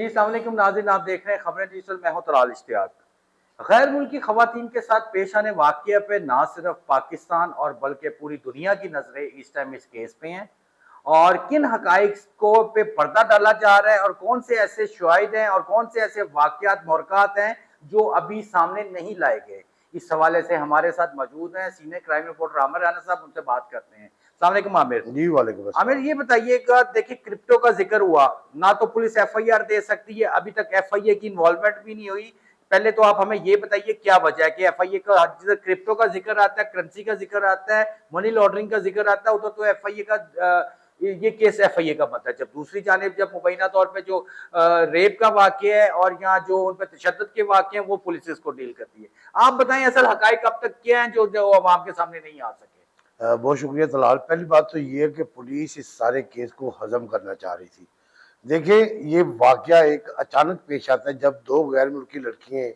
जी, अस्सलाम वालेकुम नाज़रीन, आप देख रहे हैं खबरें डिजिटल। मैं हूं तराल इश्तियाक। गैर मुल्की खवातीन के साथ पेश आने वाक़या पे ना सिर्फ पाकिस्तान और बल्कि पूरी दुनिया की नजरें इस टाइम इस केस पे हैं और किन हकाइक को पे पर्दा डाला जा रहा है और कौन से ऐसे शवाहिद हैं और कौन से ऐसे वाक़यात मोरक़ात हैं जो अभी सामने नहीं लाए गए। इस हवाले से हमारे साथ मौजूद हैं senior crime reporter Aamir Rana साहब, उनसे बात करते हैं। अस्सलाम वालेकुम आमिर। जी, वालेकुम आमिर, अस्सलाम। ये बताइएगा, देखिए क्रिप्टो का जिक्र हुआ, ना तो पुलिस एफआईआर दे सकती है, अभी तक एफआईए की इन्वॉल्वमेंट भी नहीं हुई। पहले तो आप हमें ये बताइए क्या वजह है कि एफआईए का जिधर क्रिप्टो का जिक्र आता है, करेंसी का जिक्र आता है, मनी लॉन्ड्रिंग का जिक्र आता है, उधर तो एफआईए का ये केस एफआईए का बनता है। जब दूसरी जानिब जब मुबैना तौर पे जो रेप का वाकया है और यहाँ जो उन पर तशद्दुद के वाकये हैं वो पुलिस इसको डील करती है। आप बताएं असल हकाइक अब तक क्या है जो अवाम के सामने नहीं आ सके। बहुत शुक्रिया तलाल। पहली बात तो ये है कि पुलिस इस सारे केस को हजम करना चाह रही थी। देखिए, ये वाकया एक अचानक पेश आता है जब दो गैर मुल्की लड़कियां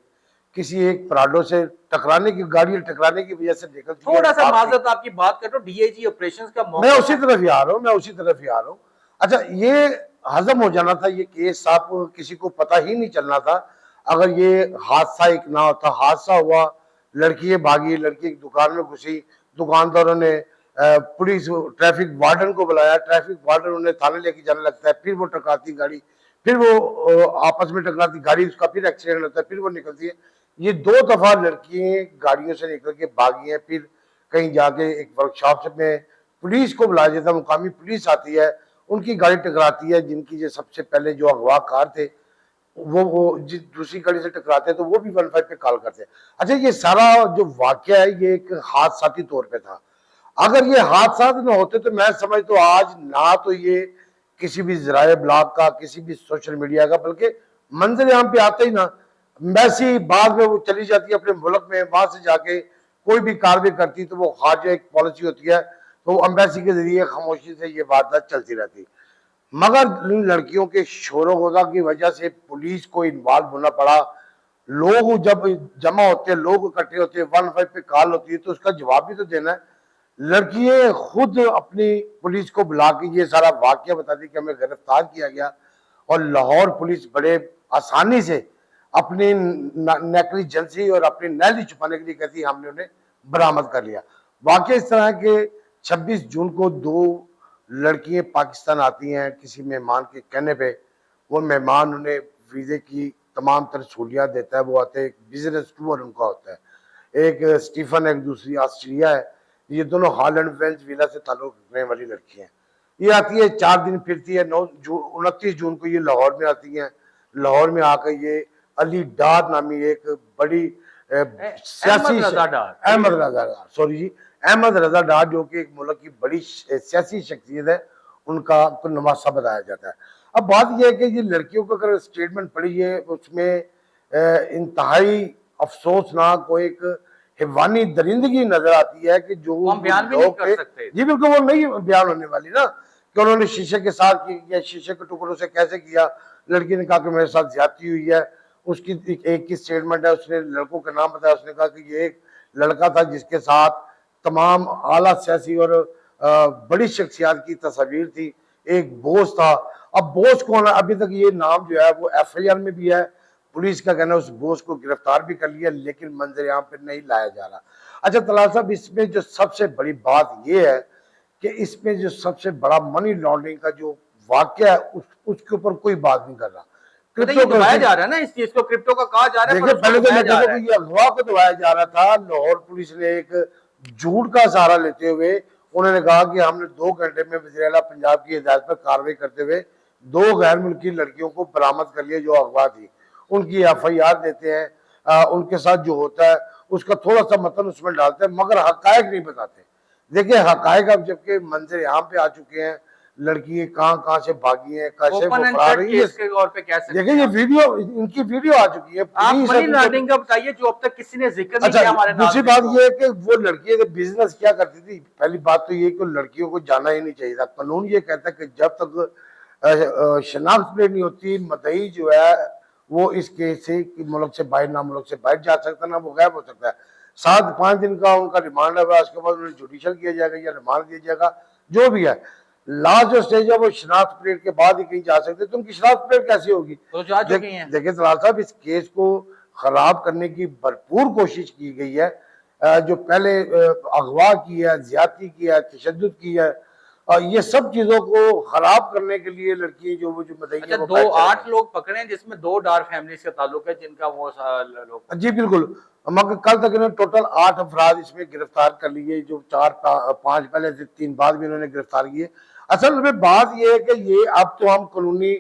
किसी एक प्राडो से टकराने की गाड़ी टकराने की वजह से निकलती है। थोड़ा सा माजरत आपकी बात कर, डीआईजी ऑपरेशंस का मैं मौका उसी तरफ ही आ रहा हूँ, अच्छा, ये हजम हो जाना था ये केस, साहब किसी को पता ही नहीं चलना था अगर ये हादसा एक ना होता। हादसा हुआ, लड़की भागी, लड़की एक दुकान में घुसी, दुकानदारों ने पुलिस ट्रैफिक वार्डन को बुलाया, ट्रैफिक वार्डन उन्हें थाने लेके जाने लगता है, फिर वो टकराती गाड़ी, फिर वो आपस में टकराती गाड़ी, उसका फिर एक्सीडेंट होता है, फिर वो निकलती है। ये दो दफा लड़कियां गाड़ियों से निकल के भागी हैं, फिर कहीं जाके एक वर्कशॉप में पुलिस को बुलाया जाता है, मुकामी पुलिस आती है, उनकी गाड़ी टकराती है, जिनकी जो सबसे पहले जो अगवा कार थे वो दूसरी गाड़ी से टकराते हैं तो वो भी 15 पे कॉल करते हैं। अच्छा, ये सारा जो वाकया है ये एक हादसाती तौर पे था। अगर ये हादसा न होते तो मैं समझ तो आज ना तो ये किसी भी जराए ब्लॉग का, किसी भी सोशल मीडिया का, बल्कि मंजर यहाँ पे आते ही ना, वैसी बाद में वो चली जाती है अपने मुल्क में, वहां से जाके कोई भी कार्रवाई करती तो वो खारिज एक पॉलिसी होती है, तो अम्बेसी के जरिए खामोशी से ये वारदात चलती रहती। मगर इन लड़कियों के शोर गुजार की वजह से पुलिस को इन्वॉल्व होना पड़ा। लोग जब जमा होते हैं, लोग इकट्ठे होते हैं, 15 पे कॉल होती है तो उसका जवाब भी तो देना है। लड़कियां खुद अपनी पुलिस को बुला के ये सारा वाकया बता दी कि हमें गिरफ्तार किया गया, और लाहौर पुलिस बड़े आसानी से अपनी नकली एजेंसी और अपनी नैली छुपाने के लिए कहती है, हमने उन्हें बरामद कर लिया। वाकया इस तरह के 26 जून को दो लड़कियां पाकिस्तान आती हैं किसी मेहमान के कहने पे। वो मेहमान उन्हें वीजे की तमाम तरह सहूलियात देता है। वो आते हैं, एक बिजनेस टूर उनका होता है, एक स्टीफन, एक दूसरी ऑस्ट्रेलिया है। ये दोनों हॉलैंड वेल्स विला से ताल्लुक रखने वाली लड़कियां हैं। ये आती है, 4 दिन फिरती है। 29 जून को ये लाहौर में आती हैं। लाहौर में आकर ये अली डार नामी एक बड़ी सियासी, अहमद रजा डार, सॉरी जी, अहमद रजा डार, जो कि एक मुल्क की बड़ी सियासी शख्सियत है, उनका नवासा बताया जाता है। अब बात यह है कि ये लड़कियों को अगर स्टेटमेंट पढ़ी है उसमें इंतहाई अफसोसनाक को एक हैवानी दरिंदगी नजर आती है कि जो हम बयान भी नहीं कर सकते। जी बिल्कुल, वो नहीं बयान होने वाली ना कि उन्होंने शीशे के साथ किया, शीशे के टुकड़ों से कैसे किया। लड़की ने कहा कि मेरे साथ ज्यादती हुई है। उसकी एक की स्टेटमेंट है, उसने लड़कों का नाम बताया, उसने कहा कि ये एक लड़का था जिसके साथ तमाम आला सियासी और बड़ी शख्सियात की तस्वीर थी। एक बोस था। अब बोस कौन है, अभी तक ये नाम जो है वो एफआईआर में भी है। पुलिस का कहना है उस बोस को गिरफ्तार भी कर लिया, लेकिन मंजर यहाँ पे नहीं लाया जा रहा। अच्छा तलाल साहब, इसमें जो सबसे बड़ी बात यह है कि इसमें जो सबसे बड़ा मनी लॉन्ड्रिंग का जो वाकया है उसके ऊपर कोई बात नहीं कर रहा। ये दबाया जा रहा है ना, इस चीज को क्रिप्टो का कहा जा रहा है। देखिए, पहले तो मैं कहता हूँ ये अगवा को दबाया जा रहा था। लाहौर पुलिस ने एक झूठ का सहारा लेते हुए उन्होंने कहा कि हमने 2 घंटे में वज़ीर आला पंजाब की हिदायत पर कार्रवाई करते हुए 2 गैर मुल्की लड़कियों को बरामद कर लिया जो अगवा थी। उनकी एफआईआर देते हैं, उनके साथ जो होता है उसका थोड़ा सा मतलब उसमें डालते हैं, मगर हकायक नहीं बताते। देखिए, हकायक अब जबकि मंजर यहाँ पे आ चुके हैं, लड़की कहाँ से भागी है, कैसे वो फरार रही है। देखिए, ये वीडियो, इनकी वीडियो आ चुकी है। आप मनी लॉन्ड्रिंग का बताइए जो अब तक किसी ने जिक्र नहीं किया हमारे। दूसरी बात ये है कि वो लड़की बिजनेस क्या करती थी। पहली बात तो ये कि लड़कियों को जाना ही नहीं चाहिए था। कानून ये कहता है कि जब तक शनाख्त प्लेट नहीं होती, मदई जो है वो इस केस से मुल्क से बाहर, ना मुल्क से बाहर जा सकता, ना वो गायब हो सकता है। 7-5 दिन का उनका रिमांड है, उसके बाद उन्हें जुडिशल किया जाएगा या रिमांड दिया जाएगा, जो भी है। लास्ट जो स्टेज है वो शनाख्त परेड के बाद ही कहीं जा सकते, तो उनकी शनाख्त परेड कैसी होगी? तो जा चुके हैं। देखिए तलाल साहब, इस केस को खराब करने की भरपूर कोशिश की गई है। जो पहले अगवा की है, ज्यादती की है, तशद्दुद की है, ये सब चीजों को खराब करने के लिए लड़की जो मदई अच्छा, वो 8 लोग पकड़े हैं जिसमें 2 डार फैमिली से ताल्लुक है, जिनका वो लोग। जी बिल्कुल। मगर कल तक इन्होंने टोटल 8 अफराद इसमें गिरफ्तार कर लिए, जो 4-5 पहले से 3 बाद भी इन्होंने गिरफ्तार किए। असल में बात यह है कि ये अब तो हम कानूनी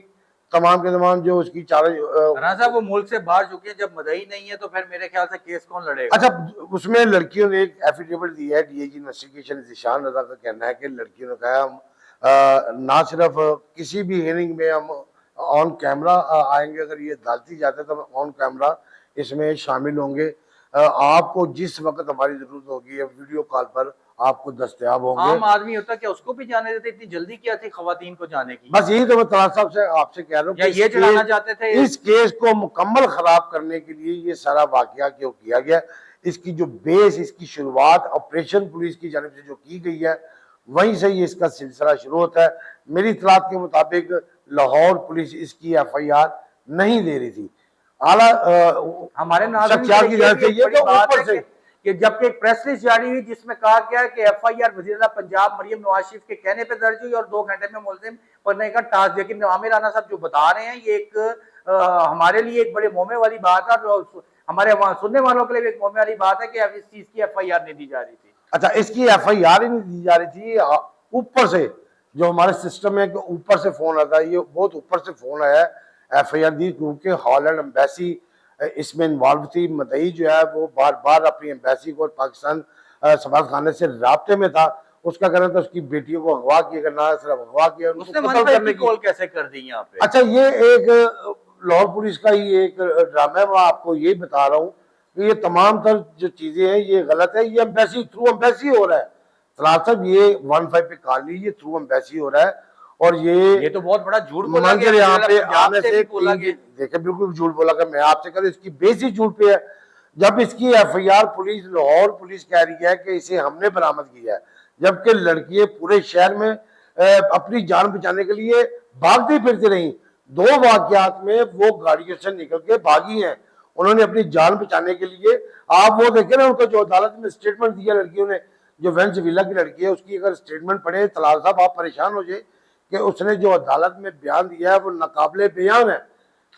तमाम के तमाम जो उसकी चार्ज राणा साहब वो मुल्क से बाहर चुके हैं, जब मदई नहीं है तो फिर मेरे ख्याल से केस कौन लड़ेगा? अच्छा, उसमें लड़कियों ने एक एफिडेविट दी है, डीआईजी इन्वेस्टिगेशन ज़ीशान रज़ा का कहना है कि लड़कियों ने कहा हम ना सिर्फ किसी भी हियरिंग में हम ऑन कैमरा आएंगे, अगर ये अदालती जाते तो हम ऑन कैमरा इसमें शामिल होंगे। आपको जिस वक्त हमारी जरूरत होगी वीडियो कॉल पर आपको दस्तयाब होंगे। आम आदमी होता क्या उसको भी जाने देते? इतनी जल्दी क्या थी खवातीन को जाने की? बस यही तो मैं तलाश साहब से आपसे कह रहा हूँ, या ये चढ़ाना चाहते थे? इस केस को मुकम्मल खराब करने के लिए ये सारा वाकया क्यों किया गया, इसकी जो बेस, इसकी शुरुआत ऑपरेशन पुलिस की जानिब से जो की गई है, वहीं से ये इसका सिलसिला शुरू होता है। मेरी इतलात के मुताबिक लाहौर पुलिस इसकी FIR नहीं दे रही थी। आला हमारे नाज़रीन सच्चाई की जांच चाहिए तो ऊपर से कि जबकि एक प्रेस रिलीज जारी हुई जिसमें कहा गया है कि FIR वज़ीर-ए-आज़म पंजाब मरियम नवाज शरीफ के कहने पे दर्ज हुई और 2 घंटे में मुलजिम बनने का टास्क। लेकिन आमिर राना साहब जो बता रहे हैं ये एक हमारे लिए एक बड़े मौमे वाली बात है और हमारे सुनने वालों के लिए एक मौमे वाली बात है कि अब इस चीज की FIR नहीं दी जा रही थी। अच्छा, इसकी FIR ही नहीं दी जा रही थी। ऊपर से जो हमारे सिस्टम है कि ऊपर से फोन आता है, ये बहुत ऊपर से फोन आया है। FIR दी क्योंकि हॉलैंड एम्बेसी इसमें इन्वॉल्व थी। मदई जो है वो बार बार अपनी एम्बेसी को पाकिस्तान सफारत खाने से राब्ते में था। उसका कहना था उसकी बेटियों को अगवा किया, करना सिर्फ अगवा किया, उसने करने की कॉल कैसे कर दी यहाँ पे? अच्छा, ये एक लाहौर पुलिस का ही एक ड्रामा है। मैं आपको यही बता रहा हूँ कि ये तमाम तर जो चीजें हैं ये गलत है। ये एम्बेसी थ्रू एम्बेसी हो रहा है तलाल साहब, ये 15 पे कॉल ली, ये थ्रू एम्बेसी हो रहा है। और ये तो बहुत बड़ा झूठ बोला मंजर यहाँ पे आने से बोला गया। देखिए बिल्कुल झूठ बोला कि मैं आपसे कह रहा हूं, इसकी बेस ही झूठ पे है। जब इसकी FIR पुलिस लाहौर पुलिस कह रही है कि इसे हमने बरामद किया है, जबकि लड़कियां पूरे शहर में अपनी जान बचाने के लिए भागती फिरती रही। 2 वाकयात में वो गाड़ियों से निकल के भागी हैं, उन्होंने अपनी जान बचाने के लिए। आप वो देखे ना उनका जो अदालत में स्टेटमेंट दिया लड़कियों ने, जो वेंचविला की लड़की है उसकी अगर स्टेटमेंट पढ़े तलाल साहब आप परेशान हो जाए कि उसने जो अदालत में बयान दिया है वो नाकाबिले बयान है।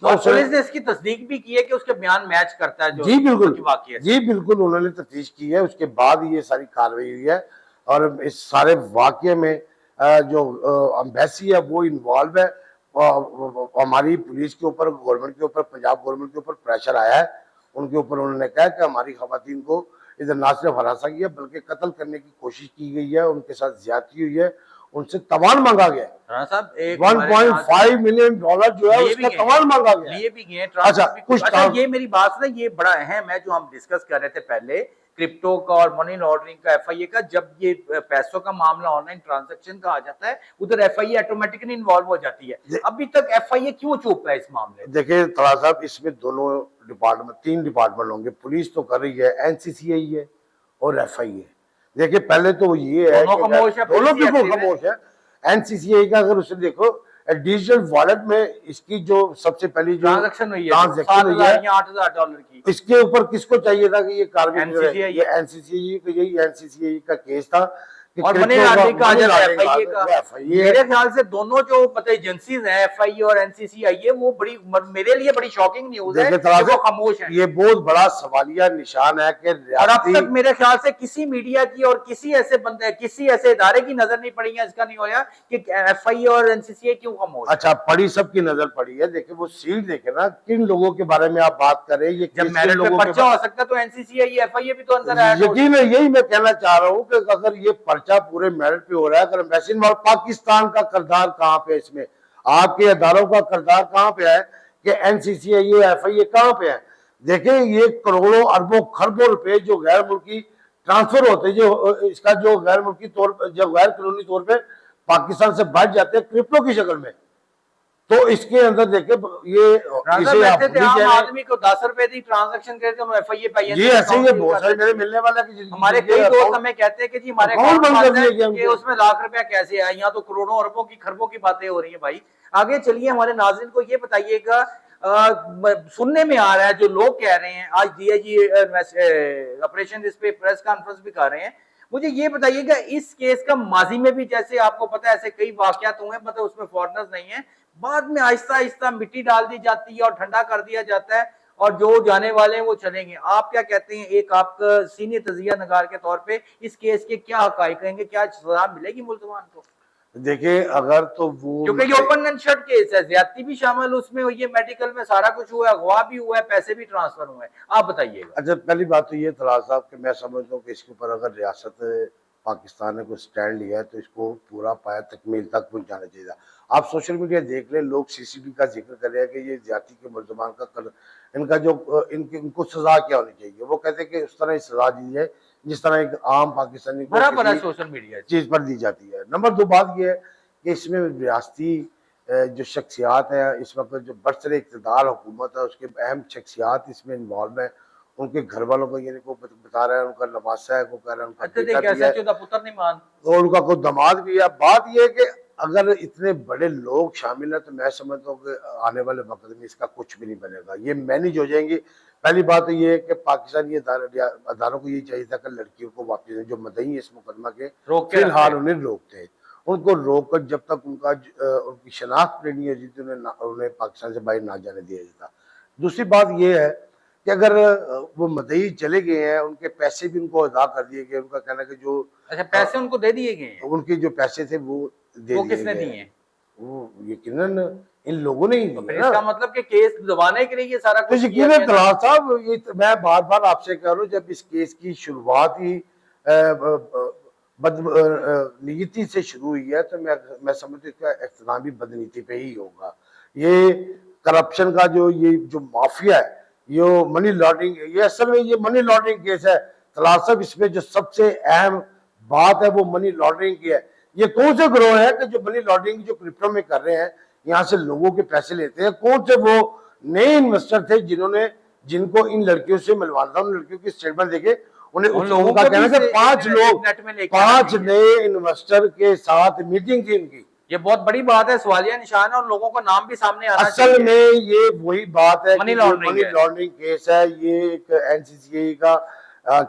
तो पुलिस ने इसकी तस्दीक भी की है कि उसके बयान मैच करता है जो जी बिल्कुल, वाकया। जी बिल्कुल, उन्होंने तफ्तीश की है, उसके बाद ये सारी कार्रवाई हुई है। और इस सारे वाकये में जो एम्बेसी है वो इन्वॉल्व है। हमारी पुलिस के ऊपर, गवर्नमेंट के ऊपर, पंजाब गवर्नमेंट के ऊपर प्रेशर आया है। उनके ऊपर उन्होंने कहा कि हमारी खवातीन को इधर ना सिर्फ हरासा किया बल्कि कत्ल करने की कोशिश की गई है, उनके साथ ज्यादती हुई है, उनसे तवान मांगा गया। राणा साहब 1.5 मिलियन डॉलर जो है उसका तवान मांगा गया। लिए भी गए। अच्छा, अच्छा, ये मेरी बात सुना, ये बड़ा अहम है जो हम डिस्कस कर रहे थे पहले, क्रिप्टो का और मनी लॉन्ड्रिंग का FIA का। जब ये पैसों का मामला ऑनलाइन ट्रांजैक्शन का आ जाता है उधर FIA ऑटोमेटिकली इन्वॉल्व हो जाती है। अभी तक FIA क्यों चुप है इस मामले? देखिए तला साहब, इसमें दोनों डिपार्टमेंट, 3 डिपार्टमेंट होंगे। पुलिस तो कर रही है, NCCI है और FIA। देखिए पहले तो ये है दोनों खामोश है, दोनों बिल्कुल खामोश है। NCCI का अगर उसे देखो डिजिटल वॉलेट में इसकी जो सबसे पहली जो ट्रांजैक्शन हुई है $8,000 की, इसके ऊपर किसको चाहिए था कि ये कार्रवाई करे? ये NCCI NCCI का केस था। और मनी लॉन्ड्रिंग का FIA का। मेरे ख्याल से दोनों जो पता एजेंसीज हैं FIA और NCCI वो बड़ी, मेरे लिए बड़ी शॉकिंग न्यूज है कि वो खामोश है। ये बहुत बड़ा सवालिया निशान है कि और अब तक मेरे ख्याल से किसी मीडिया की और किसी ऐसे बंदे, किसी ऐसे इदारे की नजर नहीं पड़ी है, इसका नहीं होया कि FIA और NCCI क्यों खामोश। अच्छा, पड़ी, सबकी नजर पड़ी है। देखिए वो सीट देखे ना, किन लोगों के बारे में आप बात कर रहे हैं। ये जब मेरिट पे पर्चा हो सकता है तो NCCI FIA भी तो अंदर है। यकीन है, यही मैं कहना चाह रहा हूँ कि अगर ये पर्चा पूरे मेरिट पे हो रहा है, अगर एम्बेसी पाकिस्तान का किरदार कहाँ पे है इसमें, आपके अदारों का किरदार कहाँ पे है कि NCCI FIA कहाँ पे है? देखिए ये करोड़ों अरबों खरबों रुपए जो गैर मुल्की ट्रांसफर होते, जो इसका जो गैर मुल्की तौर पर, जो गैर कानूनी तौर पे पाकिस्तान से बढ़ जाते हैं क्रिप्टो की शक्ल में। तो इसके अंदर देखे ये राजा इसे आप बैठे थे भी आम कह रहे हैं, आदमी को 10 रुपए दी ट्रांजैक्शन करे थे उन्होंने FIA पाई है, ये ऐसे ही है, बहुत सारे मेरे मिलने वाला है कि हमारे जिनके कई दोस्त account- हमें कहते हैं कि जी हमारे अकाउंट अकाउंट बंद कर बंद दिए है गए कि उनके। उसमें लाख रुपया कैसे आया, यहाँ तो करोड़ों अरबों की खरबों की बातें हो रही है भाई। आगे चलिए, हमारे नाज़रीन को ये बताइएगा, सुनने में आ रहा है, जो लोग कह रहे हैं, आज DIG ऑपरेशन इस पे प्रेस कॉन्फ्रेंस भी कर रहे हैं, मुझे ये बताइएगा इस केस का माजी में भी, जैसे आपको पता है ऐसे कई वाकयात हुए हैं, मतलब उसमें फॉरेनर्स नहीं है, बाद में आहिस्ता आहिस्ता मिट्टी डाल दी जाती है और ठंडा कर दिया जाता है और जो जाने वाले हैं वो चलेंगे। आप क्या कहते हैं, एक आपका सीनियर तजिया नगार के तौर पे इस केस के क्या हकायक कहेंगे, क्या सजा मिलेगी मुल्जमान को? देखिए अगर तो वो क्योंकि ये ओपन एंड शट केस है, ज्यादती भी शामिल उसमें हुई है, मेडिकल में सारा कुछ हुआ है, अगवा भी हुआ है, पैसे भी ट्रांसफर हुए हैं, आप बताइएगा। अच्छा, पहली बात तो ये तलाश साहब कि मैं समझता हूँ कि इसके ऊपर अगर रियासत पाकिस्तान ने कोई स्टैंड लिया है तो इसको पूरा पाया तकमील तक पहुंचाना चाहिए। आप सोशल मीडिया देख ले, लोग CCTV का जिक्र कर रहे हैं कि ये जाति के मुल्जमान का इनका जो इनको सजा क्या होनी चाहिए। वो कहते हैं कि उस तरह सजा दी जाए जिस तरह एक आम पाकिस्तानी को भरा पड़ा किसी सोशल मीडिया चीज पर दी जाती है। नंबर 2 बात यह है कि इसमें रियासती जो शख्सियात है इस वक्त जो बरसरे इक़्तिदार हुकूमत है उसके अहम शख्सियात इसमें इन्वॉल्व है। उनके घर वालों को यानी को बता रहा है, उनका नवासा है, को कह रहा है उनका बेटा भी है पुत्र नहीं मान, और उनका कोई दामाद भी है। बात यह है कि अगर इतने बड़े लोग शामिल हैं तो मैं समझता हूँ कि आने वाले वक्त में इसका कुछ भी नहीं बनेगा, ये मैनेज हो जाएंगी। पहली बात तो ये है कि पाकिस्तानी अदारों को ये चाहिए था कि लड़कियों को वापस जो मदई है इस मुकदमा के फिलहाल उन्हें रोकते, उनको रोक कर जब तक उनकी शनाख्त पूरी नहीं होती उन्हें पाकिस्तान से बाहर ना जाने दिया जाता। दूसरी बात यह है कि अगर वो मदई चले गए हैं, उनके पैसे भी उनको अदा कर दिए गए, उनका कहना है कि जो अच्छा पैसे उनको दे दिए गए हैं, उनके जो पैसे थे वो वो किसने दिए? वो यकीनन इन लोगों ने ही तो दिए फिर इसका मतलब कि केस दबाने के लिए ये सारा तो कुछ किया यकीनन गया था। तलाश साहब, ये मैं बार बार आपसे कह रहा हूँ, जब इस केस की शुरुआत ही बदनीति से शुरू हुई है तो मैं समझता हूँ इसका इख्तिताम भी बदनीति पे ही होगा। ये करप्शन का जो माफिया है, ये मनी लॉन्ड्रिंग, ये असल में ये मनी लॉन्ड्रिंग केस है तलाश साहब। इसमें जो सबसे अहम बात है वो मनी लॉन्ड्रिंग की है। ये कौन से ग्रोह है कि जो मनी लॉन्ड्रिंग जो क्रिप्टो में कर रहे हैं, यहाँ से लोगों के पैसे लेते हैं? कौन से वो नए इन्वेस्टर थे जिनको इन लड़कियों से मिलवाना था? उन लड़कियों की स्टेटमेंट देखे उन्हें उन लोगों उनका को कहना भी था 5 लोग नेट में लेके 5 नए इन्वेस्टर के साथ मीटिंग थी उनकी। ये बहुत बड़ी बात है, सवालिया निशान है, और लोगों का नाम भी सामने आना असल में ये वही बात है मनी कि लॉन्ड्रिंग मनी लॉन्ड्रिंग केस है। ये एक NCCI का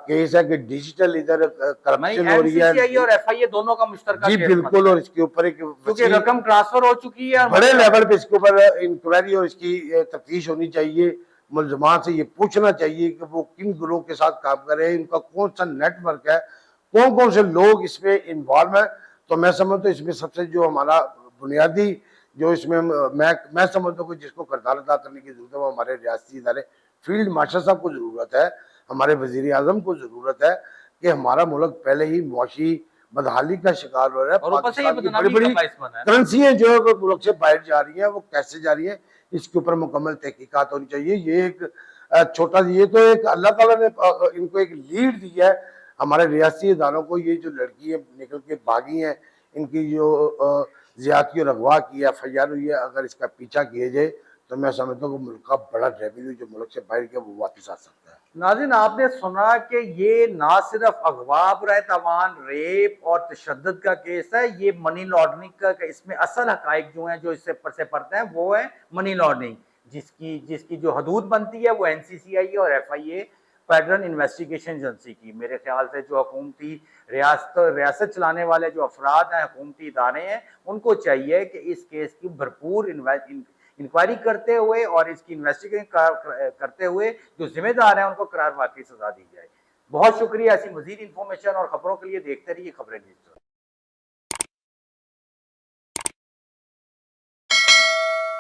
केस है कि डिजिटल इधर करप्शन हो रही है। NCCI और FIA दोनों का मुश्तरका जी केस बिल्कुल, और इसके ऊपर एक क्योंकि रकम ट्रांसफर हो चुकी है, बड़े लेवल पे इसके ऊपर इंक्वायरी और इसकी तफ्तीश होनी चाहिए। मुल्जमान से ये पूछना चाहिए कि वो किन ग्रोह के साथ काम कर रहे हैं, इनका कौन सा नेटवर्क है, कौन कौन से लोग इसमें इन्वॉल्व हैं। तो मैं समझता हूँ इसमें सबसे जो हमारा बुनियादी जो इसमें मैं समझता हूँ कि जिसको किरदार अदा करने की जरूरत है वो हमारे रियासती इदारे फील्ड मार्शल साहब को जरूरत है, हमारे वजीर आजम को जरूरत है कि हमारा मुल्क पहले ही मुआशी बदहाली का शिकार हो रहा है। पाकिस्तान की बड़ी बड़ी करेंसियां जो है मुल्क से बाहर जा रही है, वो कैसे जा रही है इसके ऊपर मुकम्मल तहकीकात होनी चाहिए। ये एक छोटा, ये तो एक अल्लाह ताला ने इनको एक लीड दी है हमारे रियासी इदारों को। ये जो लड़की है निकल के भागी हैं, इनकी जो ज्यादती और अगवा की FIR हुई है, अगर इसका पीछा किया जाए तो मैं समझता हूँ मुल्क का बड़ा रेवेन्यू जो मुल्क से बाहर गया वो वापस आ सकता है। नाज़रीन, आपने सुना कि ये ना सिर्फ अगवा, बुराए-तावान, रेप और तशद्दुद का केस है, ये मनी लॉन्ड्रिंग का, इसमें असल हकायक जो हैं जो इससे से पड़ते हैं वो है मनी लॉन्ड्रिंग, जिसकी जो हदूद बनती है वो NCCI और FIA फेडरल इन्वेस्टिगेशन एजेंसी की। मेरे ख्याल से जो हुकूमती रियासत चलाने वाले जो अफराद हैं, हुकूमती इदारे हैं, उनको चाहिए कि इस केस की भरपूर इंक्वायरी करते हुए और इसकी इन्वेस्टिगेशन करते हुए जो जिम्मेदार हैं उनको करार वाकई सजा दी जाए। बहुत शुक्रिया। ऐसी मजीद इंफॉर्मेशन और खबरों के लिए देखते रहिए खबरें न्यूज़।